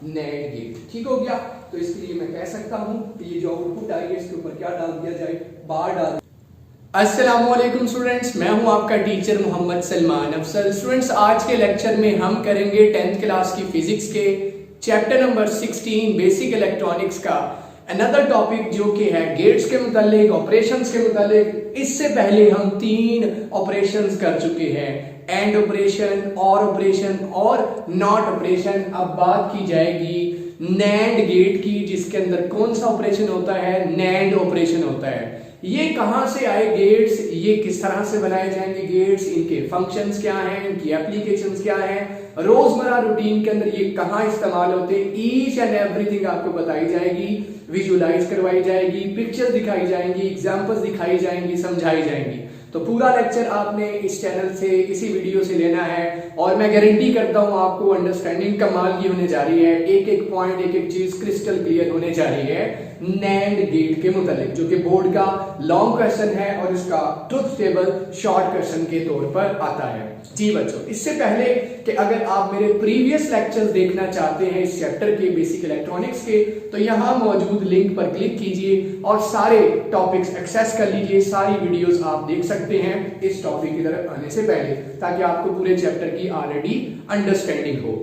NAND gate. ठीक हो गया। तो इसके लिए मैं कह सकता हूं कि ये जो आउटपुट आई है इसके ऊपर क्या डाल दिया जाए, बार डाल। अस्सलामुअलैकुम स्टूडेंट्स, मैं हूं आपका टीचर मोहम्मद सलमान अफसल। स्टूडेंट्स, आज के लेक्चर में हम करेंगे 10th क्लास की फिजिक्स के चैप्टर नंबर 16 बेसिक इलेक्ट्रॉनिक्स का अनदर टॉपिक जो कि है गेट्स के मुतालिक, ऑपरेशंस के मुतालिक। इससे पहले हम 3 ऑपरेशंस कर चुके हैं, एंड ऑपरेशन, और नॉट ऑपरेशन। अब बात की जाएगी नैंड गेट की, जिसके अंदर कौन सा ऑपरेशन होता है, नैंड ऑपरेशन होता है। ये कहां से आए गेट्स, ये किस तरह से बनाए जाएंगे गेट्स, इनके फंक्शंस क्या हैं, इनकी एप्लीकेशंस क्या हैं, रोजमर्रा रूटीन के अंदर ये कहां इस्तेमाल होते हैं, ईच एंड एवरीथिंग आपको बताई जाएगी, विजुअलाइज करवाई जाएगी, पिक्चर दिखाई जाएंगी, एग्जांपल्स दिखाई जाएंगी, समझाई जाएंगी। तो पूरा लेक्चर आपने इस चैनल से, इसी वीडियो से लेना है, और मैं गारंटी करता हूं आपको अंडरस्टैंडिंग कमाल की होने जा रही है। एक एक पॉइंट, एक एक चीज क्रिस्टल क्लियर होने जा रही है नैंड गेट के मुतालिक, जो कि बोर्ड का लॉन्ग क्वेश्चन है और इसका ट्रुथ टेबल शॉर्ट क्वेश्चन के तौर पर आता है। जी बच्चों, इससे पहले कि अगर आप मेरे प्रीवियस लेक्चर्स देखना चाहते हैं इस चैप्टर के बेसिक इलेक्ट्रॉनिक्स के, तो यहां मौजूद लिंक पर क्लिक कीजिए और सारे टॉपिक्स एक्सेस कर लीजिए। सारी वीडियोस आप देख सकते हैं इस टॉपिक की तरफ आने से पहले, ताकि आपको पूरे चैप्टर की ऑलरेडी अंडरस्टैंडिंग हो।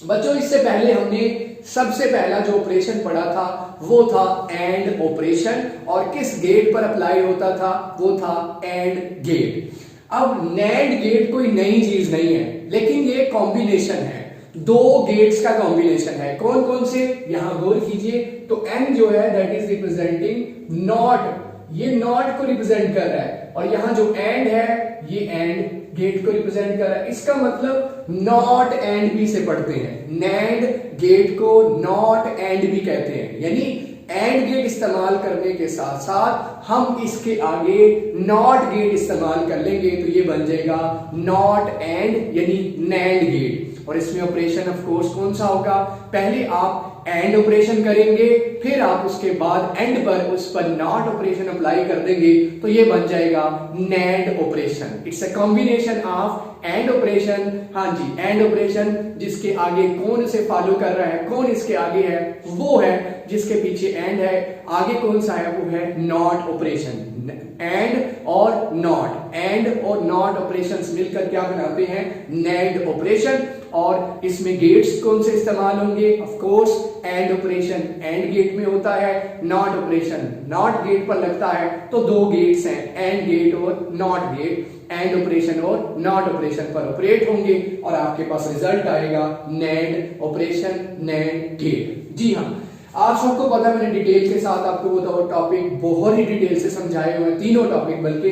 बच्चों, इससे पहले हमने सबसे पहला जो ऑपरेशन पढ़ा था वो था एंड ऑपरेशन, और किस गेट पर अप्लाई होता था, वो था एंड गेट। अब नैंड गेट कोई नई चीज नहीं है, लेकिन ये कॉम्बिनेशन है, 2 गेट्स का कॉम्बिनेशन है। कौन कौन से, यहां गौर कीजिए। तो एन जो है दैट इज रिप्रेजेंटिंग नॉट, ये नॉट को रिप्रेजेंट कर रहा है, और यहां जो एंड है ये एंड गेट को रिप्रेजेंट कर रहा है। इसका मतलब नॉट एंड भी से पढ़ते हैं, नैंड गेट को नॉट एंड भी कहते हैं, यानी एंड गेट इस्तेमाल करने के साथ साथ हम इसके आगे नॉट गेट इस्तेमाल कर लेंगे, तो ये बन जाएगा नॉट एंड यानी नैंड गेट। और इसमें ऑपरेशन ऑफ कोर्स कौन सा होगा, पहले आप एंड ऑपरेशन करेंगे, फिर आप उसके बाद एंड पर उस पर नॉट ऑपरेशन अप्लाई कर देंगे, तो ये बन जाएगा NAND operation. It's a combination of and operation, हाँ जी, एंड ऑपरेशन जिसके आगे कौन से फॉलो कर रहा है, कौन इसके आगे है, वो है जिसके पीछे एंड है, आगे कौन सा है, वो है नॉट ऑपरेशन। एंड और नॉट ऑपरेशंस मिलकर क्या बनाते हैं, नैंड ऑपरेशन। और इसमें गेट्स कौन से इस्तेमाल होंगे, of course and operation and gate में होता है, नॉट ऑपरेशन नॉट गेट पर लगता है। तो 2 गेट्स हैं, एंड गेट और नॉट गेट, एंड ऑपरेशन और नॉट ऑपरेशन पर ऑपरेट होंगे, और आपके पास रिजल्ट आएगा नैंड ऑपरेशन, नैंड गेट। जी हाँ, आप सबको पता है, मैंने डिटेल के साथ आपको वो टॉपिक बहुत ही डिटेल से समझाए हुए हैं, तीनों टॉपिक बल्कि,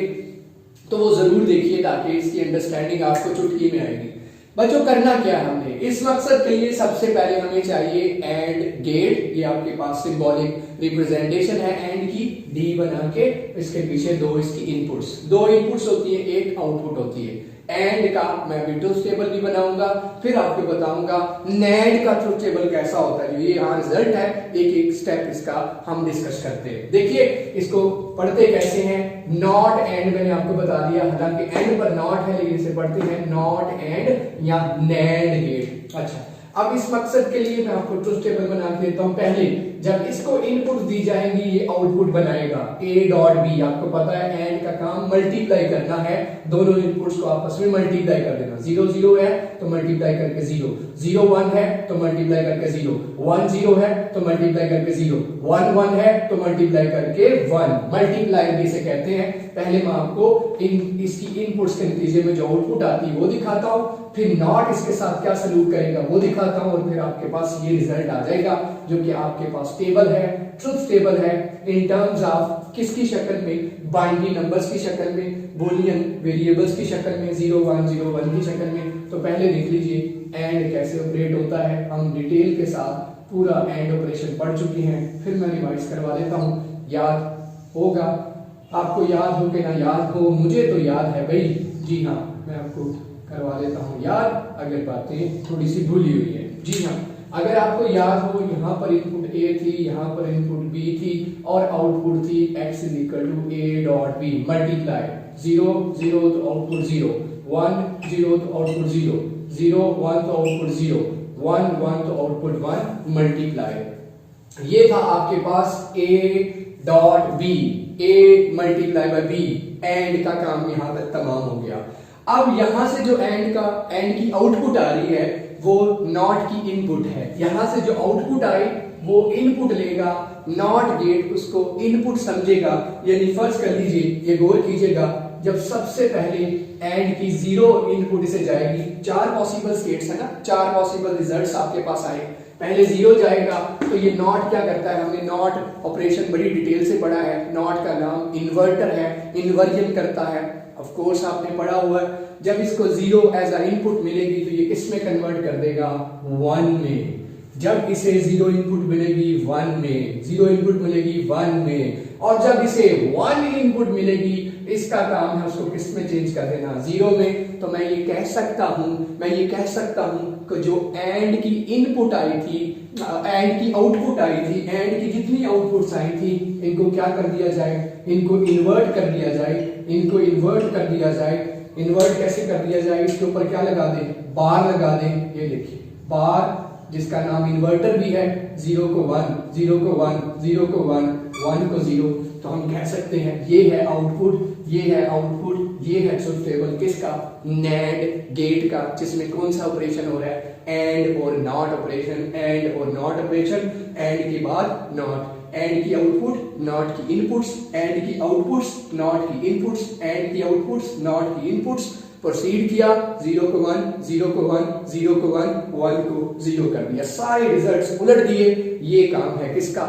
तो वो जरूर देखिए ताकि इसकी अंडरस्टैंडिंग आपको चुटकी में आएगी। बच्चों, करना क्या है हमने, इस मकसद के लिए सबसे पहले हमें चाहिए एंड गेट। ये आपके पास सिंबॉलिक रिप्रेजेंटेशन है एंड की, डी बना के, इसके पीछे 2 इसकी इनपुट्स, 2 इनपुट्स होती है, 1 आउटपुट होती है। एंड का मैं भी ट्रुथ टेबल भी बनाऊंगा, फिर आपको बताऊंगा नैंड का ट्रुथ टेबल कैसा होता है। ये यहाँ रिजल्ट है, एक एक स्टेप इसका हम डिस्कस करते हैं। देखिए इसको पढ़ते कैसे हैं, नॉट एंड मैंने आपको बता दिया, हालांकि एंड पर नॉट है, लेकिन इसे पढ़ते हैं नॉट एंड या नैंड गेट। अच्छा, अब इस मकसद के लिए मैं आपको ट्रुथ टेबल बना के देता हूं। पहले जब इसको इनपुट दी जाएंगी, ये आउटपुट बनाएगा A डॉट B। आपको पता है एंड का काम मल्टीप्लाई करना है, दोनों इनपुट्स को आपस में मल्टीप्लाई कर देना। 0 0 है तो मल्टीप्लाई करके 0, 0 1 है तो मल्टीप्लाई करके 0, 1 0 है तो मल्टीप्लाई करके 0, 1 1 है तो मल्टीप्लाई करके 1। मल्टीप्लाई जिसे कहते हैं। पहले मैं आपको इसकी इनपुट्स के नतीजे में जो आउटपुट आती है वो दिखाता हूं, फिर नॉट इसके साथ क्या सलूक करेगा वो दिखाता हूं, और फिर आपके पास ये रिजल्ट आ जाएगा जो कि आपके पास टेबल है, ट्रुथ टेबल है, इन टर्म्स ऑफ किसकी शक्ल में, बाइनरी नंबर्स की शक्ल में, बूलियन वेरिएबल्स की शक्ल में, 0 1 0 1 की शक्ल में। तो पहले देख लीजिए एंड कैसे ऑपरेट होता है, हम डिटेल के साथ पूरा एंड ऑपरेशन पढ़ चुके हैं, फिर मैं रिवाइज करवा देता हूं, याद होगा आपको, याद हो कि ना याद हो, मुझे तो याद है भाई। जी हाँ, मैं आपको करवा देता हूं याद, अगर बातें थोड़ी सी भूली हुई है। जी हाँ, अगर आपको याद हो, यहाँ पर इनपुट A थी, यहाँ पर इनपुट B थी, और आउटपुट थी x is equal to A dot B multiply 0 0 तो आउटपुट 0, 1 0 तो आउटपुट 0, 0 1 तो आउटपुट 0, 1 1 तो आउटपुट 1 मल्टीप्लाई। ये था आपके पास A dot B, A multiply by B, and का काम यहां तक तमाम हो गया। अब यहां से जो एंड की आउटपुट आ रही है वो नॉट की इनपुट है। यहां से जो आउटपुट आई वो इनपुट लेगा, नॉट गेट उसको इनपुट समझेगा। यानी फर्ज कर लीजिए, ये गौर कीजिएगा, जब सबसे पहले एंड की 0 इनपुट से जाएगी, 4 पॉसिबल स्टेट्स है ना, 4 पॉसिबल रिजल्ट्स आपके पास आए, पहले 0 जाएगा तो ये नॉट क्या करता है, हमने नॉट ऑपरेशन बड़ी डिटेल से पढ़ा है। नॉट का नाम इन्वर्टर है, इन्वर्जन करता है, ऑफ कोर्स आपने पढ़ा हुआ है। जब इसको 0 एज अ इनपुट मिलेगी तो ये किस में कन्वर्ट कर देगा, 1 में। जब इसे 0 इनपुट मिलेगी 1 में, 0 इनपुट मिलेगी 1 में, और जब इसे 1 इनपुट मिलेगी इसका काम है उसको किस में चेंज कर देना, 0 में। तो मैं ये कह सकता हूं कि जो एंड की इनपुट आई थी, एंड की आउटपुट आई थी, एंड की जितनी आउटपुट्स आई थी इनको क्या कर दिया जाए, इनको इन्वर्ट कर दिया जाए, इनको इन्वर्ट कर दिया जाए। इन्वर्ट कैसे कर दिया जाए, इसके ऊपर क्या लगा दें, बार लगा दें। ये देखिए बार, जिसका नाम इन्वर्टर भी है, 0 को 1, 0 को 1, 0 को 1, 1 को 0। तो हम कह सकते हैं ये है आउटपुट, ये है आउटपुट, ये है ट्रुथ टेबल किसका, नैंड गेट का, जिसमें कौन सा ऑपरेशन हो रहा है, एंड और नॉट ऑपरेशन, एंड और नॉट ऑपरेशन, एंड के बाद नॉट, एंड की आउटपुट नॉट की इनपुट्स, एंड की आउटपुट्स नॉट की इनपुट्स, एंड की आउटपुट्स नॉट की इनपुट्स। प्रोसीड किया, 0 को 1, 0 को 1, 0 को 1, 1 को 0 कर दिया, सारे रिजल्ट्स उलट दिए। ये काम है किसका,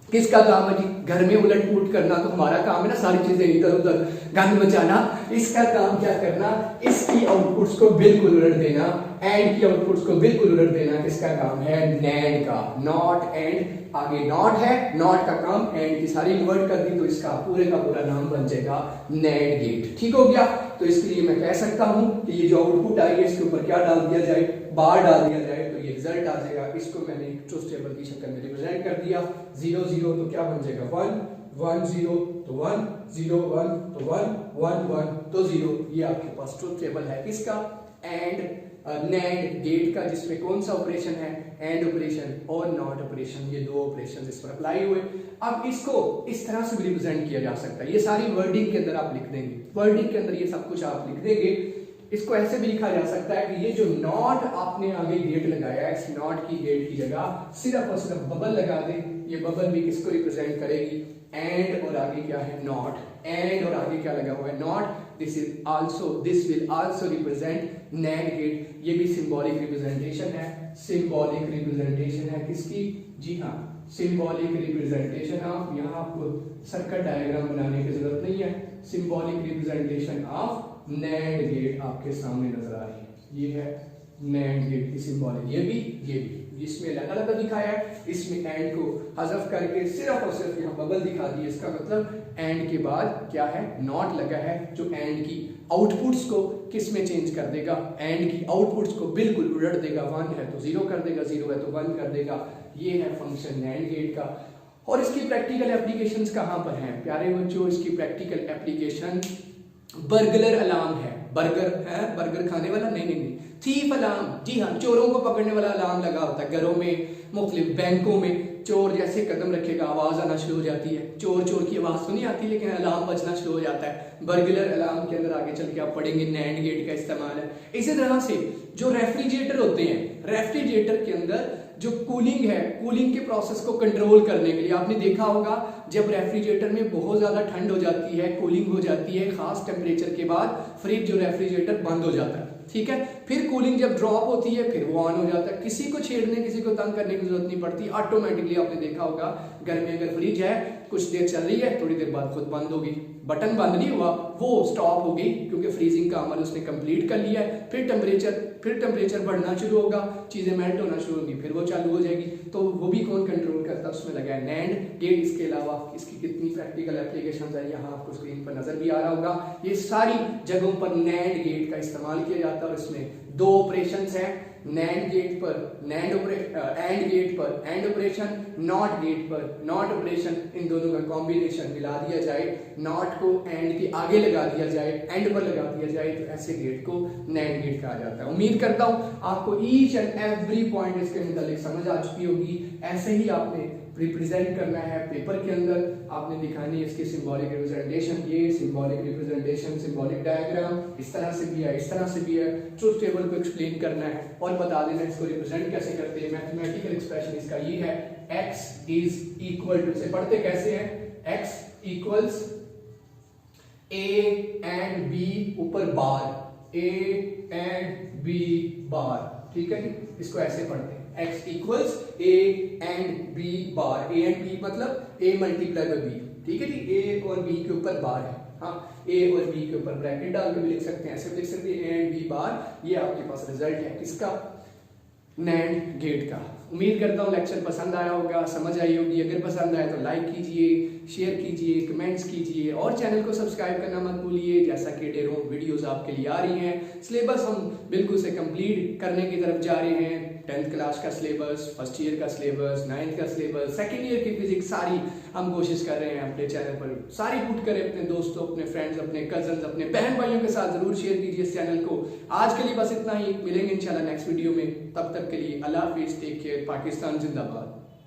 किसका काम है जी, घर में उलट पुलट करना तो हमारा काम है ना, सारी चीजें इधर उधर गंद मचाना। इसका काम क्या करना, इसकी आउटपुट्स को बिल्कुल उलट देना, एंड की आउटपुट्स को बिल्कुल उलट देना किसका काम है, नैंड का। नॉट एंड, आगे नॉट है, नॉट का काम एंड की सारी इन्वर्ट कर दी तो इसका पूरे का पूरा नाम बन जाएगा नैंड गेट। ठीक हो गया। तो इसके लिए मैं कह सकता हूं कि ये जो आउटपुट आई है इसके ऊपर क्या डाल दिया जाए, बार डाल दिया जाए तो ये रिजल्ट आ जाएगा। इसको मैंने एक ट्रुथ टेबल की शक्ल में रिप्रेजेंट कर दिया, 0 0 तो क्या बन जाएगा 1 1 0 तो 1 0 1 तो 1 1 1 तो 0। ये आपके पास ट्रुथ टेबल है किसका, एंड नैंड गेट का, जिसमें कौन सा ऑपरेशन है, एंड ऑपरेशन और नॉट ऑपरेशन, ये दो ऑपरेशन इस पर अप्लाई हुए। अब इसको इस तरह से भी रिप्रेजेंट किया जा सकता है, ये सारी वर्डिंग के अंदर आप लिख देंगे, वर्डिंग के अंदर ये सब कुछ आप लिख देंगे। इसको ऐसे भी लिखा जा सकता है कि ये जो नॉट आपने आगे गेट लगाया है, इस नॉट की गेट की जगह सिर्फ और सिर्फ बबल लगा दें। ये बबल भी किसको रिप्रेजेंट करेगी, एंड और आगे क्या है नॉट, एंड और आगे क्या लगा हुआ है not. This will also represent NAND gate. ये भी सिंबॉलिक रिप्रेजेंटेशन है, सिंबॉलिक रिप्रेजेंटेशन है किसकी, जी हाँ, सिंबॉलिक रिप्रेजेंटेशन ऑफ, यहाँ आपको सर्किट डायग्राम बनाने की जरूरत नहीं है, symbolic representation of NAND gate आपके सामने नजर आ रही है। ये है नैंड गेट की सिंबॉलिक, ये भी इसमें अलग अलग दिखाया है, इसमें एंड को हज़फ करके सिर्फ और सिर्फ यहाँ बबल दिखा दी। इसका मतलब एंड के बाद क्या है, नॉट लगा है, जो एंड की आउटपुट्स को किस में चेंज कर देगा, एंड की आउटपुट्स को बिल्कुल उलट देगा। 1 है तो 0 कर देगा, 0 है तो 1 कर देगा। ये है फंक्शन नैंड गेट का। और इसकी प्रैक्टिकल एप्लीकेशंस कहाँ पर हैं प्यारे बच्चों, इसकी प्रैक्टिकल एप्लीकेशन बर्गलर अलार्म है। बर्गर है, बर्गर खाने वाला नहीं, थीफ अलार्म, जी हाँ, चोरों को पकड़ने वाला अलार्म लगा होता है घरों में, मुख्तलिफ बैंकों में। चोर जैसे कदम रखेगा आवाज आना शुरू हो जाती है, चोर की आवाज तो नहीं आती लेकिन अलार्म बजना शुरू हो जाता है। बर्गलर अलार्म के अंदर आगे चल के आप पढ़ेंगे नैंड गेट का इस्तेमाल है। इसी तरह से जो रेफ्रिजरेटर होते हैं, रेफ्रिजरेटर के अंदर जो कूलिंग है, कूलिंग के प्रोसेस को कंट्रोल करने के लिए आपने देखा होगा जब रेफ्रिजरेटर में बहुत ज्यादा ठंड हो जाती है, कूलिंग हो जाती है, खास टेम्परेचर के बाद फ्रिज जो रेफ्रिजरेटर बंद हो जाता है, ठीक है। फिर कूलिंग जब ड्रॉप होती है फिर वो ऑन हो जाता है, किसी को छेड़ने, किसी को तंग करने की जरूरत नहीं पड़ती, ऑटोमेटिकली आपने देखा होगा घर में अगर फ्रिज है कुछ देर चल रही है, थोड़ी देर बाद खुद बंद होगी, बटन बंद नहीं हुआ, वो स्टॉप होगी क्योंकि फ्रीजिंग का अमल उसने कंप्लीट कर लिया है। फिर टेम्परेचर बढ़ना शुरू होगा, चीजें मेल्ट होना शुरू होगी, फिर वो चालू हो जाएगी। तो वो भी कौन कंट्रोल करता है, उसमें लगा है नैंड गेट। इसके अलावा इसकी कितनी प्रैक्टिकल एप्लीकेशन है यहाँ आपको स्क्रीन पर नजर भी आ रहा होगा। ये सारी जगहों पर नैंड गेट का इस्तेमाल किया जाता है और इसमें दो ऑपरेशंस हैं, नैंड गेट पर एंड गेट पर एंड ऑपरेशन, नॉट गेट पर नॉट ऑपरेशन, इन दोनों का कॉम्बिनेशन मिला दिया जाए, नॉट को एंड के आगे लगा दिया जाए, एंड पर लगा दिया जाए, तो ऐसे गेट को नैंड गेट कहा जाता है। उम्मीद करता हूं आपको ईच एंड एवरी पॉइंट इसके मुतालिक समझ आ चुकी होगी। ऐसे ही आपने रिप्रेजेंट करना है पेपर के अंदर, आपने दिखानी है इसकी सिंबॉलिक रिप्रेजेंटेशन, ये सिंबॉलिक रिप्रेजेंटेशन, सिंबॉलिक डायग्राम इस तरह से भी है, इस तरह से भी है, ट्रुथ टेबल को एक्सप्लेन करना है और बता देना इसको रिप्रेजेंट कैसे करते हैं। मैथमेटिकल एक्सप्रेशन इसका ये है, x इज इक्वल टू, से पढ़ते कैसे हैं, x equals a and b ऊपर बार, a एंड b बार, ठीक है जी, इसको ऐसे पढ़ते हैं, x equals a and b bar, a and b मतलब a मल्टीप्लाई बाय b, ठीक है जी, a और b के ऊपर बार है, हाँ, a और b के ऊपर ब्रैकेट डाल के भी लिख सकते हैं, ऐसे भी लिख सकते हैं a एंड b बार। ये आपके पास रिजल्ट है किसका, नैंड गेट का। उम्मीद करता हूँ लेक्चर पसंद आया होगा, समझ आई होगी। अगर पसंद आए तो लाइक कीजिए, शेयर कीजिए, कमेंट्स कीजिए और चैनल को सब्सक्राइब करना मत भूलिए, जैसा कि ढेरों वीडियोस आपके लिए आ रही हैं। सिलेबस हम बिल्कुल से कंप्लीट करने की तरफ जा रहे हैं। 10th क्लास का सिलेबस, फर्स्ट ईयर का सिलेबस, 9th का सिलेबस, सेकेंड ईयर की फिजिक्स, सारी हम कोशिश कर रहे हैं अपने चैनल पर सारी पुट करें। अपने दोस्तों, अपने फ्रेंड्स, अपने कजन्स, अपने बहन भाइयों के साथ जरूर शेयर कीजिए इस चैनल को। आज के लिए बस इतना ही, मिलेंगे इंशाल्लाह नेक्स्ट वीडियो में, तब तक के लिए अल्लाह हाफिज, टेक केयर, पाकिस्तान जिंदाबाद।